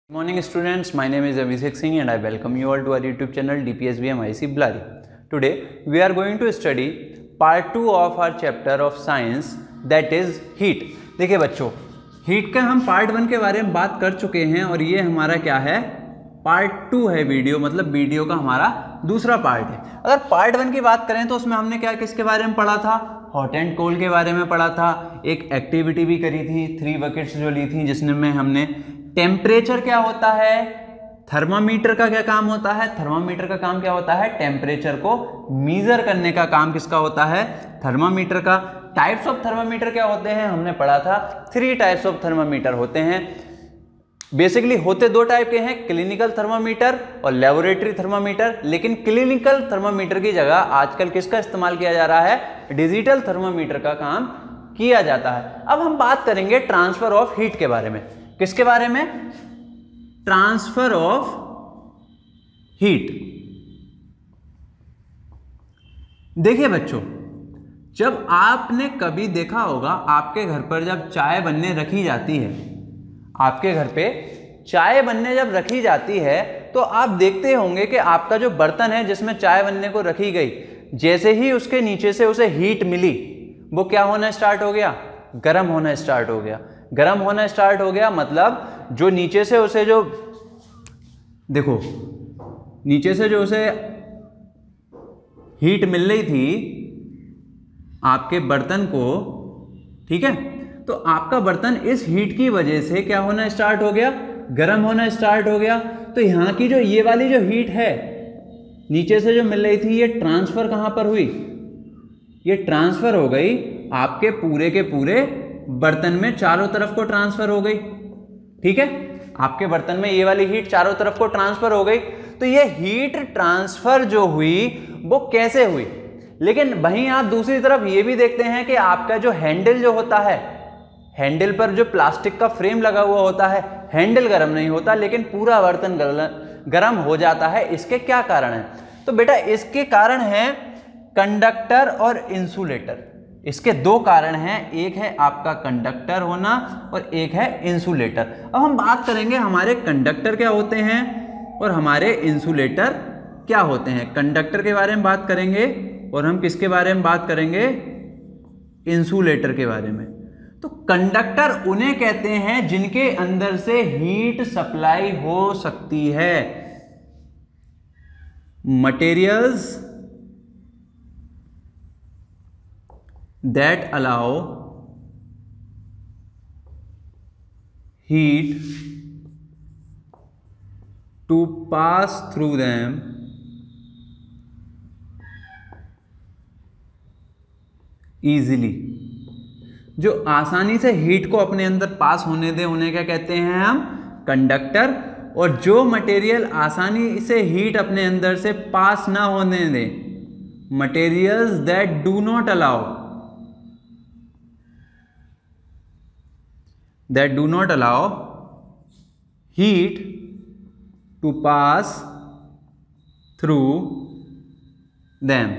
Morning students, my name is Abhishek Singh and I welcome you all to our YouTube channel DPSBM IC Blari. Today we are going to study part 2 of our chapter of science that is heat. देखिए बच्चों, heat का हम part 1 के बारे में बात कर चुके हैं और ये हमारा क्या है, पार्ट 2 है वीडियो, मतलब वीडियो का हमारा दूसरा पार्ट है। अगर पार्ट 1 की बात करें तो उसमें हमने क्या किसके बारे में पढ़ा था, हॉट एंड कोल्ड के बारे में पढ़ा था। एक एक्टिविटी भी करी थी, 3 बकेट्स जो ली थी, जिसमें हमने टेम्परेचर क्या होता है, थर्मामीटर का क्या काम होता है, थर्मामीटर का काम क्या होता है, टेम्परेचर को मीजर करने का काम किसका होता है, थर्मामीटर का। टाइप्स ऑफ थर्मामीटर क्या होते हैं हमने पढ़ा था, 3 टाइप्स ऑफ थर्मामीटर होते हैं। बेसिकली होते 2 टाइप के हैं, क्लिनिकल थर्मामीटर और लेबोरेटरी थर्मामीटर। लेकिन क्लिनिकल थर्मामीटर की जगह आजकल किसका इस्तेमाल किया जा रहा है, डिजिटल थर्मामीटर का काम किया जाता है। अब हम बात करेंगे ट्रांसफर ऑफ हीट के बारे में। किसके बारे में, ट्रांसफर ऑफ हीट। देखिए बच्चों, जब आपने कभी देखा होगा आपके घर पर जब चाय बनने रखी जाती है, आपके घर पे चाय बनने जब रखी जाती है तो आप देखते होंगे कि आपका जो बर्तन है जिसमें चाय बनने को रखी गई, जैसे ही उसके नीचे से उसे हीट मिली, वो क्या होना स्टार्ट हो गया, गर्म होना स्टार्ट हो गया। गर्म होना स्टार्ट हो गया मतलब जो नीचे से उसे जो देखो, नीचे से जो उसे हीट मिल रही थी आपके बर्तन को, ठीक है, तो आपका बर्तन इस हीट की वजह से क्या होना स्टार्ट हो गया, गर्म होना स्टार्ट हो गया। तो यहाँ की जो ये वाली जो हीट है नीचे से जो मिल रही थी, ये ट्रांसफर कहाँ पर हुई, ये ट्रांसफर हो गई आपके पूरे के पूरे बर्तन में, चारों तरफ को ट्रांसफर हो गई। ठीक है, आपके बर्तन में ये वाली हीट चारों तरफ को ट्रांसफर हो गई। तो ये हीट ट्रांसफर जो हुई वो कैसे हुई। लेकिन वहीं आप दूसरी तरफ ये भी देखते हैं कि आपका जो हैंडल जो होता है, हैंडल पर जो प्लास्टिक का फ्रेम लगा हुआ होता है, हैंडल गर्म नहीं होता लेकिन पूरा बर्तन गर्म हो जाता है। इसके क्या कारण है, तो बेटा इसके कारण है कंडक्टर और इंसुलेटर। इसके 2 कारण हैं, एक है आपका कंडक्टर होना और एक है इंसुलेटर। अब हम बात करेंगे हमारे कंडक्टर क्या होते हैं और हमारे इंसुलेटर क्या होते हैं। कंडक्टर के बारे में बात करेंगे और हम किसके बारे में बात करेंगे, इंसुलेटर के बारे में। तो कंडक्टर उन्हें कहते हैं जिनके अंदर से हीट सप्लाई हो सकती है। Materials that allow heat to pass through them easily, जो आसानी से हीट को अपने अंदर पास होने दे उन्हें क्या कहते हैं हम, कंडक्टर। और जो मटेरियल आसानी से हीट अपने अंदर से पास ना होने दे, materials that do not allow heat to pass through them,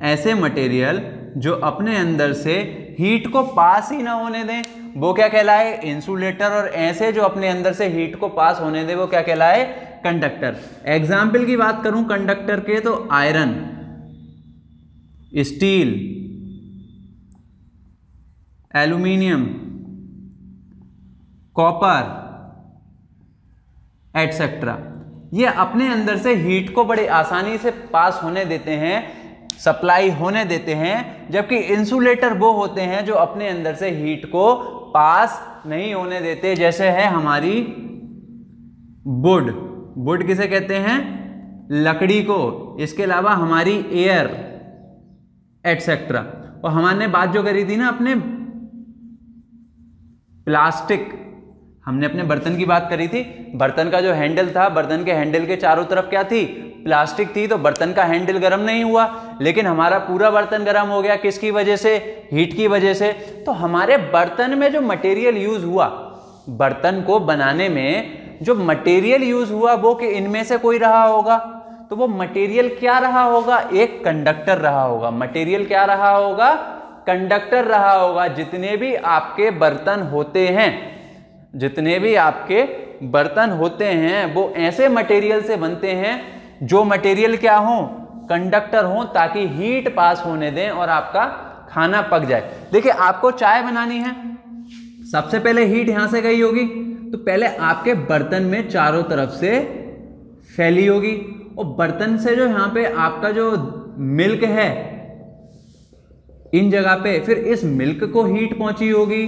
ऐसे मटेरियल जो अपने अंदर से हीट को पास ही ना होने दें वो क्या कहलाए, इंसुलेटर। और ऐसे जो अपने अंदर से हीट को पास होने दे वो क्या कहलाए, कंडक्टर। एग्जाम्पल की बात करूं कंडक्टर के तो iron, steel, aluminium, copper etcetera, ये अपने अंदर से हीट को बड़े आसानी से पास होने देते हैं, सप्लाई होने देते हैं। जबकि इंसुलेटर वो होते हैं जो अपने अंदर से हीट को पास नहीं होने देते। जैसे है हमारी वुड, वुड किसे कहते हैं, लकड़ी को। इसके अलावा हमारी एयर एटसेट्रा। और हमारे बात जो करी थी ना अपने प्लास्टिक, हमने अपने बर्तन की बात करी थी। बर्तन का जो हैंडल था, बर्तन के हैंडल के चारों तरफ क्या थी, प्लास्टिक थी। तो बर्तन का हैंडल गर्म नहीं हुआ लेकिन हमारा पूरा बर्तन गर्म हो गया, किसकी वजह से, हीट की वजह से। तो हमारे बर्तन में जो मटेरियल यूज हुआ, बर्तन को बनाने में जो मटेरियल यूज हुआ वो कि इनमें से कोई रहा होगा, तो वो मटेरियल क्या रहा होगा, एक कंडक्टर रहा होगा। मटेरियल क्या रहा होगा, कंडक्टर रहा होगा। जितने भी आपके बर्तन होते हैं, जितने भी आपके बर्तन होते हैं वो ऐसे मटेरियल से बनते हैं जो मटेरियल क्या हो, कंडक्टर हो, ताकि हीट पास होने दें और आपका खाना पक जाए। देखिए आपको चाय बनानी है, सबसे पहले हीट यहां से गई होगी, तो पहले आपके बर्तन में चारों तरफ से फैली होगी, और बर्तन से जो यहाँ पे आपका जो मिल्क है इन जगह पे, फिर इस मिल्क को हीट पहुंची होगी,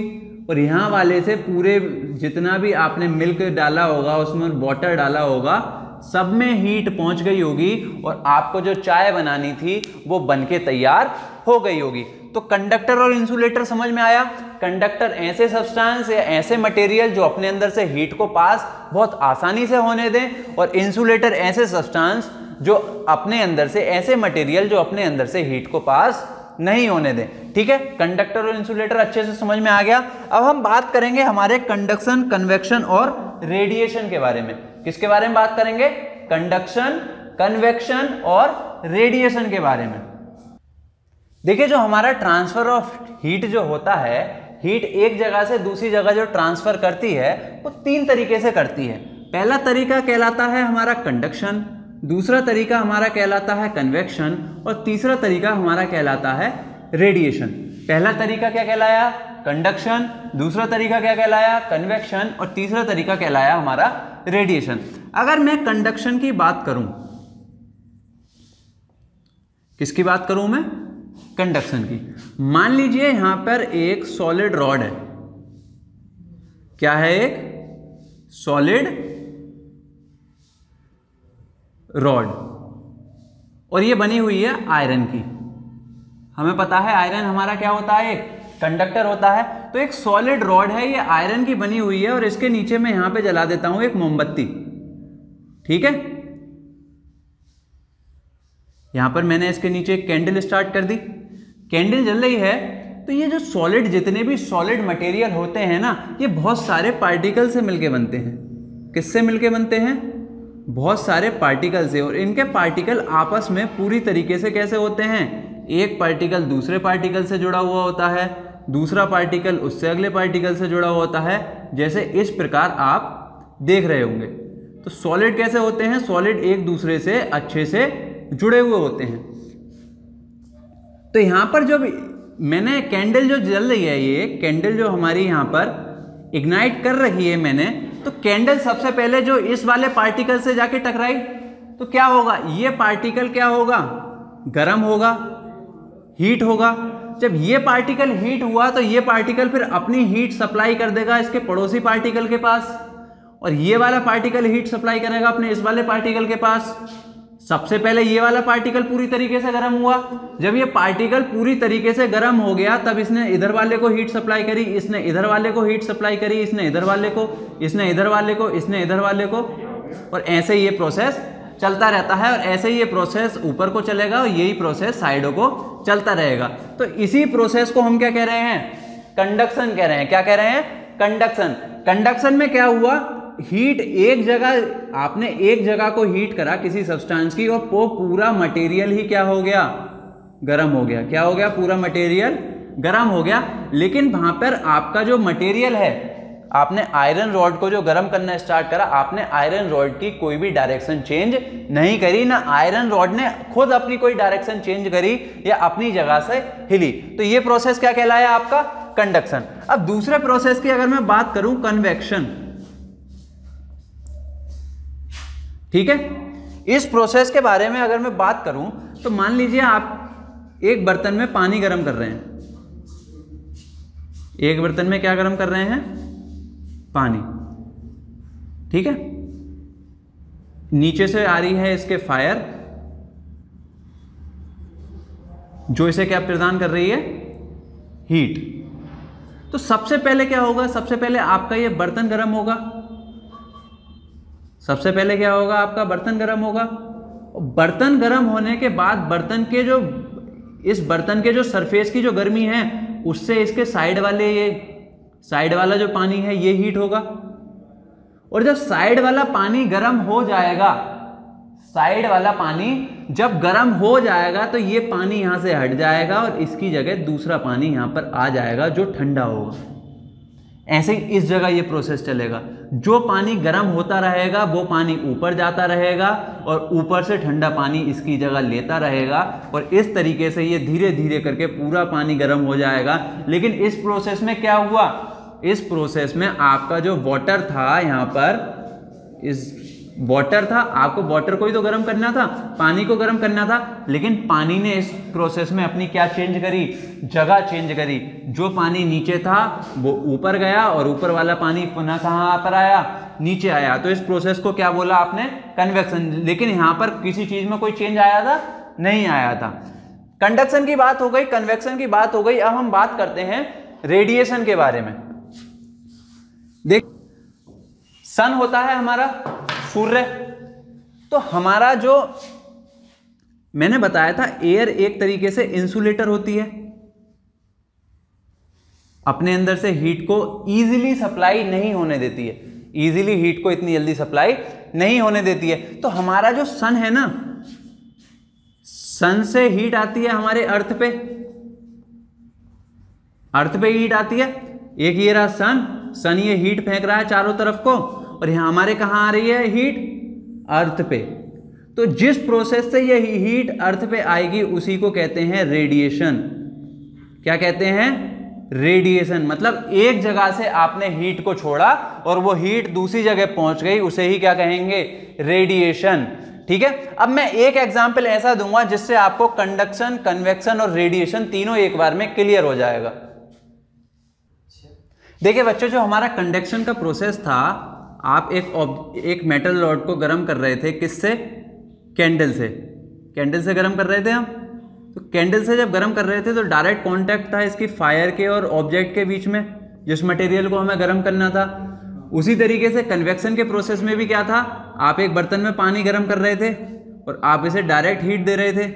और यहाँ वाले से पूरे जितना भी आपने मिल्क डाला होगा, उसमें वाटर डाला होगा, सब में हीट पहुंच गई होगी, और आपको जो चाय बनानी थी वो बनके तैयार हो गई होगी। तो कंडक्टर और इंसुलेटर समझ में आया। कंडक्टर ऐसे सब्सटेंस या ऐसे मटेरियल जो अपने अंदर से हीट को पास बहुत आसानी से होने दें, और इंसुलेटर ऐसे सब्सटेंस जो अपने अंदर से, ऐसे मटेरियल जो अपने अंदर से हीट को पास नहीं होने दें। ठीक है, कंडक्टर और इंसुलेटर अच्छे से समझ में आ गया। अब हम बात करेंगे हमारे कंडक्शन, कन्वेक्शन और रेडिएशन के बारे में। किसके बारे में बात करेंगे? कंडक्शन, कन्वेक्शन और रेडिएशन के बारे में। देखिए जो हमारा ट्रांसफर ऑफ हीट जो होता है, हीट एक जगह से दूसरी जगह जो ट्रांसफर करती है वो 3 तरीके से करती है। पहला तरीका कहलाता है हमारा कंडक्शन, दूसरा तरीका हमारा कहलाता है कन्वेक्शन, और तीसरा तरीका हमारा कहलाता है रेडिएशन। पहला तरीका क्या कहलाया? कंडक्शन, दूसरा तरीका क्या कहलाया? कन्वेक्शन, और तीसरा तरीका कहलाया हमारा रेडिएशन। अगर मैं कंडक्शन की बात करूं, किसकी बात करूं मैं? कंडक्शन की। मान लीजिए यहां पर एक सॉलिड रॉड है। क्या है? एक सॉलिड रॉड, और ये बनी हुई है आयरन की। हमें पता है आयरन हमारा क्या होता है? एक कंडक्टर होता है। तो एक सॉलिड रॉड है, ये आयरन की बनी हुई है, और इसके नीचे मैं यहां पे जला देता हूं एक मोमबत्ती। ठीक है, यहां पर मैंने इसके नीचे एक कैंडल स्टार्ट कर दी, कैंडल जल रही है। तो ये जो सॉलिड, जितने भी सॉलिड मटेरियल होते हैं ना, ये बहुत सारे पार्टिकल से मिलके बनते हैं। किससे मिलके बनते हैं? बहुत सारे पार्टिकल से। और इनके पार्टिकल आपस में पूरी तरीके से कैसे होते हैं? एक पार्टिकल दूसरे पार्टिकल से जुड़ा हुआ होता है, दूसरा पार्टिकल उससे अगले पार्टिकल से जुड़ा हुआ होता है, जैसे इस प्रकार आप देख रहे होंगे। तो सॉलिड कैसे होते हैं? सॉलिड एक दूसरे से अच्छे से जुड़े हुए होते हैं। तो यहां पर जो मैंने कैंडल जो जल रही है, ये कैंडल जो हमारी यहां पर इग्नाइट कर रही है मैंने, तो कैंडल सबसे पहले जो इस वाले पार्टिकल से जाके टकराई, तो क्या होगा? ये पार्टिकल क्या होगा? गर्म होगा, हीट होगा। जब ये पार्टिकल हीट हुआ तो ये पार्टिकल फिर अपनी हीट सप्लाई कर देगा इसके पड़ोसी पार्टिकल के पास, और ये वाला पार्टिकल हीट सप्लाई करेगा अपने इस वाले पार्टिकल के पास। सबसे पहले ये वाला पार्टिकल पूरी तरीके से गर्म हुआ। जब ये पार्टिकल पूरी तरीके से गर्म हो गया, तब इसने इधर वाले को हीट सप्लाई करी, इसने इधर वाले को हीट सप्लाई करी, इसने इधर वाले को, इसने इधर वाले को, इसने इधर वाले को, और ऐसे ये प्रोसेस चलता रहता है। और ऐसे ही ये प्रोसेस ऊपर को चलेगा, और यही प्रोसेस साइडों को चलता रहेगा। तो इसी प्रोसेस को हम क्या कह रहे हैं? कंडक्शन कह रहे हैं। क्या कह रहे हैं? कंडक्शन। कंडक्शन में क्या हुआ? हीट एक जगह, आपने एक जगह को हीट करा किसी सब्सटेंस की, और वो पूरा मटेरियल ही क्या हो गया? गर्म हो गया। क्या हो गया? पूरा मटेरियल गर्म हो गया। लेकिन वहां पर आपका जो मटेरियल है, आपने आयरन रॉड को जो गर्म करना स्टार्ट करा, आपने आयरन रॉड की कोई भी डायरेक्शन चेंज नहीं करी, ना आयरन रॉड ने खुद अपनी कोई डायरेक्शन चेंज करी या अपनी जगह से हिली। तो ये प्रोसेस क्या कहलाया? आपका कंडक्शन। अब दूसरे प्रोसेस की अगर मैं बात करूं, कन्वेक्शन। ठीक है, इस प्रोसेस के बारे में अगर मैं बात करूं, तो मान लीजिए आप एक बर्तन में पानी गर्म कर रहे हैं। एक बर्तन में क्या गर्म कर रहे हैं? पानी। ठीक है, नीचे से आ रही है इसके फायर, जो इसे क्या प्रदान कर रही है? हीट। तो सबसे पहले क्या होगा? सबसे पहले आपका ये बर्तन गर्म होगा। सबसे पहले क्या होगा? आपका बर्तन गर्म होगा। बर्तन गर्म होने के बाद बर्तन के जो, इस बर्तन के जो सरफेस की जो गर्मी है, उससे इसके साइड वाले, ये साइड वाला जो पानी है ये हीट होगा। और जब साइड वाला पानी गर्म हो जाएगा, साइड वाला पानी जब गर्म हो जाएगा, तो ये पानी यहां से हट जाएगा और इसकी जगह दूसरा पानी यहां पर आ जाएगा जो ठंडा होगा। ऐसे ही इस जगह ये प्रोसेस चलेगा। जो पानी गर्म होता रहेगा वो पानी ऊपर जाता रहेगा और ऊपर से ठंडा पानी इसकी जगह लेता रहेगा और इस तरीके से ये धीरे धीरे करके पूरा पानी गर्म हो जाएगा। लेकिन इस प्रोसेस में क्या हुआ, इस प्रोसेस में आपका जो वाटर था, यहाँ पर इस वाटर था, आपको वाटर को ही तो गर्म करना था, पानी को गर्म करना था, लेकिन पानी ने इस प्रोसेस में अपनी क्या चेंज करी, जगह चेंज करी। जो पानी नीचे था वो ऊपर गया और ऊपर वाला पानी पुनः कहाँ पर आया, नीचे आया। तो इस प्रोसेस को क्या बोला आपने, कन्वेक्शन। लेकिन यहाँ पर किसी चीज में कोई चेंज आया था, नहीं आया था। कंडक्शन की बात हो गई, कन्वेक्शन की बात हो गई। अब हम बात करते हैं रेडिएशन के बारे में। देख, सन होता है हमारा सूर्य, तो हमारा जो मैंने बताया था एयर एक तरीके से इंसुलेटर होती है, अपने अंदर से हीट को इजीली सप्लाई नहीं होने देती है, इजीली हीट को इतनी जल्दी सप्लाई नहीं होने देती है। तो हमारा जो सन है ना, सन से हीट आती है हमारे अर्थ पे, अर्थ पे हीट आती है। एक ये रहा सन, सन ये हीट फेंक रहा है चारों तरफ को, और यहां हमारे कहां आ रही है हीट, अर्थ पे। तो जिस प्रोसेस से ये हीट अर्थ पे आएगी उसी को कहते हैं रेडिएशन। क्या कहते हैं, रेडिएशन। मतलब एक जगह से आपने हीट को छोड़ा और वो हीट दूसरी जगह पहुंच गई, उसे ही क्या कहेंगे, रेडिएशन। ठीक है। अब मैं एक एग्जांपल ऐसा दूंगा जिससे आपको कंडक्शन, कन्वेक्शन और रेडिएशन तीनों एक बार में क्लियर हो जाएगा। देखिए बच्चों, जो हमारा कंडक्शन का प्रोसेस था, आप एक मेटल रॉड को गर्म कर रहे थे, किससे, कैंडल से, कैंडल से गर्म कर रहे थे हम। तो कैंडल से जब गर्म कर रहे थे तो डायरेक्ट कांटेक्ट था इसकी फायर के और ऑब्जेक्ट के बीच में, जिस मटेरियल को हमें गर्म करना था। उसी तरीके से कन्वेक्शन के प्रोसेस में भी क्या था, आप एक बर्तन में पानी गर्म कर रहे थे और आप इसे डायरेक्ट हीट दे रहे थे।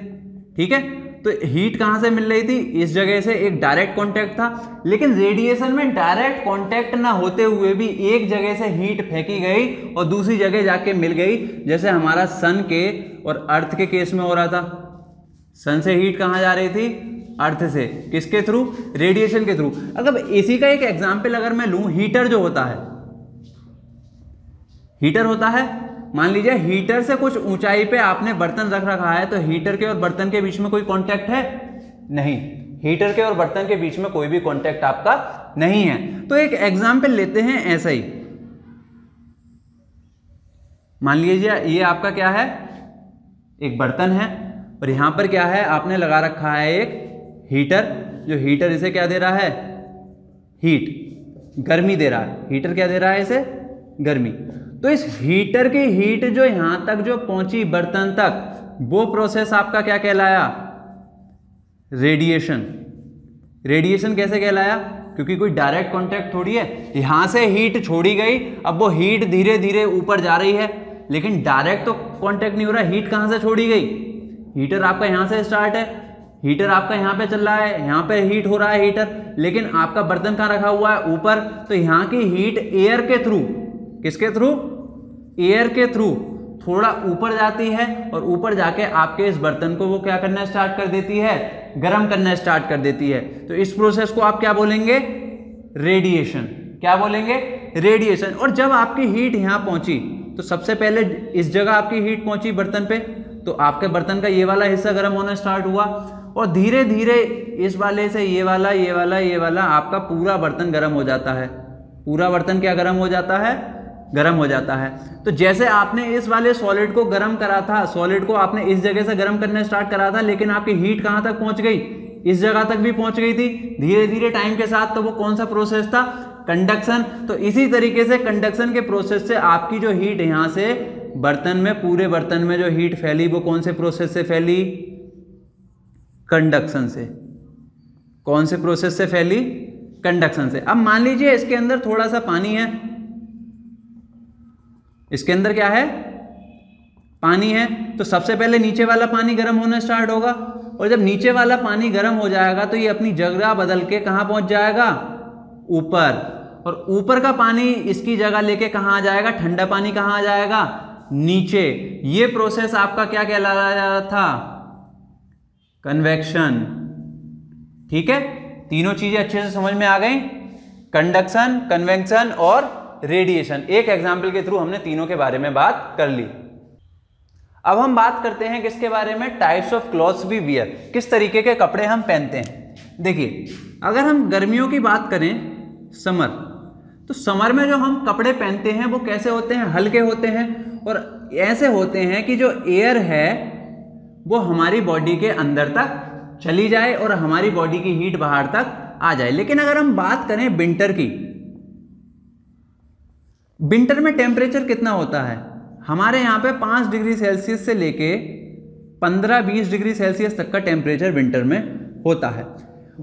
ठीक है, तो हीट कहाँ से मिल रही थी, इस जगह से एक डायरेक्ट कांटेक्ट था। लेकिन रेडिएशन में डायरेक्ट कांटेक्ट ना होते हुए भी एक जगह से हीट फेंकी गई और दूसरी जगह जाके मिल गई, जैसे हमारा सन के और अर्थ के केस में हो रहा था। सन से हीट कहाँ जा रही थी, अर्थ से, किसके थ्रू, रेडिएशन के थ्रू। अगर इसी का एक एग्जाम्पल अगर मैं लूं, हीटर जो होता है, हीटर होता है, मान लीजिए हीटर से कुछ ऊंचाई पे आपने बर्तन रख रखा है, तो हीटर के और बर्तन के बीच में कोई कांटेक्ट है, नहीं, हीटर के और बर्तन के बीच में कोई भी कांटेक्ट आपका नहीं है। तो एक एग्जांपल लेते हैं ऐसा ही, मान लीजिए ये आपका क्या है, एक बर्तन है और यहां पर क्या है, आपने लगा रखा है एक हीटर। जो हीटर इसे क्या दे रहा है, हीट, गर्मी दे रहा है। हीटर क्या दे रहा है इसे, गर्मी। तो इस हीटर की हीट जो यहां तक जो पहुंची बर्तन तक, वो प्रोसेस आपका क्या कहलाया, रेडिएशन। रेडिएशन कैसे कहलाया, क्योंकि कोई डायरेक्ट कांटेक्ट थोड़ी है, यहां से हीट छोड़ी गई, अब वो हीट धीरे धीरे ऊपर जा रही है, लेकिन डायरेक्ट तो कांटेक्ट नहीं हो रहा। हीट कहां से छोड़ी गई, हीटर आपका यहां से स्टार्ट है, हीटर आपका यहां पे चल रहा है, यहां पे हीट हो रहा है हीटर, लेकिन आपका बर्तन कहां रखा हुआ है, ऊपर। तो यहां की हीट एयर के थ्रू, किसके थ्रू, एयर के थ्रू थोड़ा ऊपर जाती है और ऊपर जाके आपके इस बर्तन को वो क्या करना स्टार्ट कर देती है, गर्म करना स्टार्ट कर देती है। तो इस प्रोसेस को आप क्या बोलेंगे, रेडिएशन। क्या बोलेंगे, रेडिएशन। और जब आपकी हीट यहां पहुंची, तो सबसे पहले इस जगह आपकी हीट पहुंची बर्तन पे, तो आपके बर्तन का ये वाला हिस्सा गर्म होना स्टार्ट हुआ और धीरे धीरे इस वाले से ये वाला, ये वाला, ये वाला, आपका पूरा बर्तन गर्म हो जाता है। पूरा बर्तन क्या गर्म हो जाता है, गर्म हो जाता है। तो जैसे आपने इस वाले सॉलिड को गर्म करा था, सॉलिड को आपने इस जगह से गर्म करना स्टार्ट करा था, लेकिन आपकी हीट कहां तक पहुंच गई, इस जगह तक भी पहुंच गई थी धीरे धीरे टाइम के साथ। तो वो कौन सा प्रोसेस था, कंडक्शन। तो इसी तरीके से कंडक्शन के प्रोसेस से आपकी जो हीट यहां से बर्तन में, पूरे बर्तन में जो हीट फैली, वो कौन से प्रोसेस से फैली, कंडक्शन से। कौन से प्रोसेस से फैली, कंडक्शन से। अब मान लीजिए इसके अंदर थोड़ा सा पानी है, इसके अंदर क्या है, पानी है। तो सबसे पहले नीचे वाला पानी गर्म होना स्टार्ट होगा, और जब नीचे वाला पानी गर्म हो जाएगा तो ये अपनी जगह बदल के कहां पहुंच जाएगा, ऊपर। और ऊपर का पानी इसकी जगह लेके कहां आ जाएगा, ठंडा पानी कहां आ जाएगा, नीचे। ये प्रोसेस आपका क्या कहलाया था, कन्वेक्शन। ठीक है, तीनों चीजें अच्छे से समझ में आ गई। कंडक्शन, कन्वेक्शन और रेडिएशन। एक एग्जाम्पल के थ्रू हमने तीनों के बारे में बात कर ली। अब हम बात करते हैं किसके बारे में, types of clothes we wear, किस तरीके के कपड़े हम पहनते हैं। देखिए, अगर हम गर्मियों की बात करें, समर, तो समर में जो हम कपड़े पहनते हैं वो कैसे होते हैं, हल्के होते हैं और ऐसे होते हैं कि जो एयर है वो हमारी बॉडी के अंदर तक चली जाए और हमारी बॉडी की हीट बाहर तक आ जाए। लेकिन अगर हम बात करें विंटर की, विंटर में टेम्परेचर कितना होता है, हमारे यहाँ पे 5 डिग्री सेल्सियस से लेके 15-20 डिग्री सेल्सियस तक का टेम्परेचर विंटर में होता है।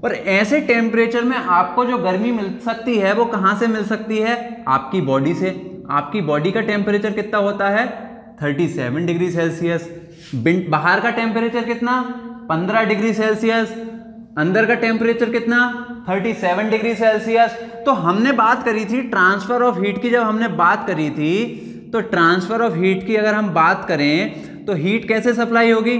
और ऐसे टेम्परेचर में आपको जो गर्मी मिल सकती है वो कहाँ से मिल सकती है, आपकी बॉडी से। आपकी बॉडी का टेम्परेचर कितना होता है, 37 डिग्री सेल्सियस। बाहर का टेम्परेचर कितना, 15 डिग्री सेल्सियस। अंदर का टेम्परेचर कितना, 37 डिग्री सेल्सियस। तो हमने बात करी थी ट्रांसफर ऑफ हीट की, जब हमने बात करी थी तो ट्रांसफर ऑफ हीट की अगर हम बात करें तो हीट कैसे सप्लाई होगी,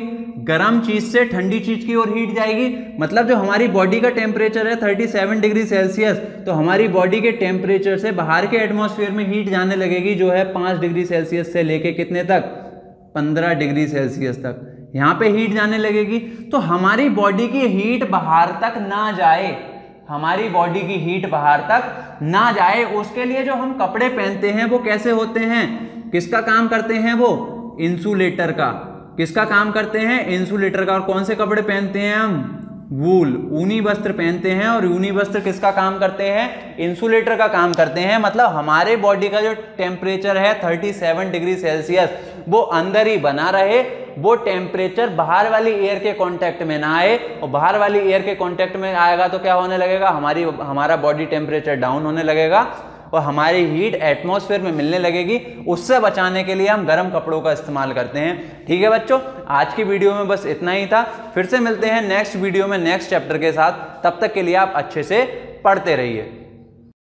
गर्म चीज से ठंडी चीज की ओर हीट जाएगी। मतलब जो हमारी बॉडी का टेम्परेचर है 37 डिग्री सेल्सियस, तो हमारी बॉडी के टेम्परेचर से बाहर के एटमॉस्फेयर में हीट जाने लगेगी, जो है 5 डिग्री सेल्सियस से लेके कितने तक, 15 डिग्री सेल्सियस तक यहाँ पे हीट जाने लगेगी। तो हमारी बॉडी की हीट बाहर तक ना जाए, हमारी बॉडी की हीट बाहर तक ना जाए, उसके लिए जो हम कपड़े पहनते हैं वो कैसे होते हैं, किसका काम करते हैं वो, इंसुलेटर का। किसका काम करते हैं, इंसुलेटर का। और कौन से कपड़े पहनते हैं हम, वूल, ऊनी वस्त्र पहनते हैं। और ऊनी वस्त्र किसका काम करते हैं, इंसुलेटर का काम करते हैं। मतलब हमारे बॉडी का जो टेम्परेचर है 37 डिग्री सेल्सियस वो अंदर ही बना रहे, वो टेम्परेचर बाहर वाली एयर के कांटेक्ट में ना आए। और बाहर वाली एयर के कांटेक्ट में आएगा तो क्या होने लगेगा, हमारा बॉडी टेम्परेचर डाउन होने लगेगा और हमारी हीट एटमॉस्फेयर में मिलने लगेगी। उससे बचाने के लिए हम गर्म कपड़ों का इस्तेमाल करते हैं। ठीक है बच्चों, आज की वीडियो में बस इतना ही था। फिर से मिलते हैं नेक्स्ट वीडियो में नेक्स्ट चैप्टर के साथ। तब तक के लिए आप अच्छे से पढ़ते रहिए।